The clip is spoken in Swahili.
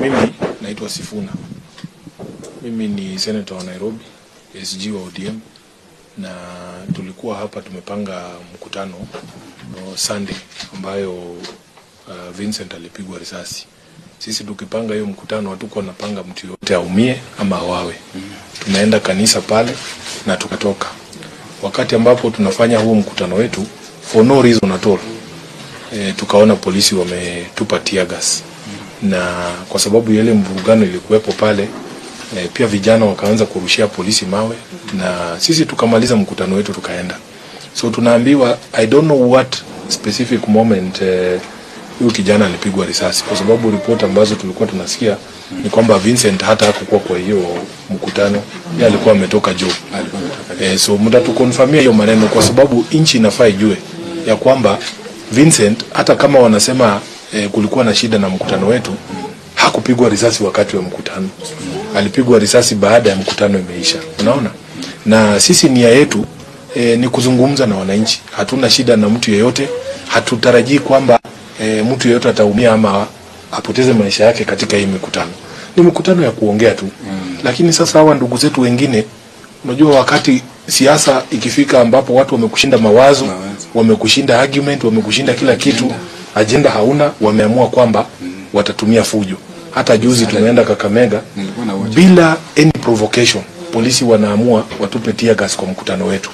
Mimi naitwa Sifuna. Mimi ni senator wa Nairobi, SG wa ODM, na tulikuwa hapa tumepanga mkutano Sunday ambayo Vincent alipigwa risasi. Sisi tukipanga hiyo mkutano hatukuwa napanga mtu yote aumie ama awawe. Tunaenda kanisa pale na tukatoka. Wakati ambapo tunafanya huo mkutano wetu, for no reason at all, tukaona polisi wametupa tear gas. Na kwa sababu ile mvurugano ilikuwepo pale, pia vijana wakaanza kurushia polisi mawe, na sisi tukamaliza mkutano wetu tukaenda. So tunaambiwa, I don't know what specific moment huyu kijana alipigwa risasi, kwa sababu report ambazo tulikuwa tunasikia ni kwamba Vincent hata hakukuwa kwa hiyo mkutano, yeye alikuwa ametoka job. So mtatukonfirmia hiyo maneno, kwa sababu inchi inafaa ijue ya kwamba Vincent hata kama wanasema kulikuwa na shida na mkutano wetu, hakupigwa risasi wakati wa mkutano. Alipigwa risasi baada ya mkutano imeisha. Unaona? Na sisi nia yetu ni kuzungumza na wananchi. Hatuna shida na mtu yeyote. Hatutarajii kwamba mtu yeyote ataumia ama apoteze maisha yake katika hii mkutano. Ni mkutano ya kuongea tu. Lakini sasa hawa ndugu zetu wengine, unajua wakati siasa ikifika ambapo watu wamekushinda mawazo, wamekushinda argument, wamekushinda kila kitu, agenda hauna, wameamua kwamba watatumia fujo. Hata juzi tumeenda Kakamega bila any provocation, polisi wanaamua watupe tear gas kwa mkutano wetu.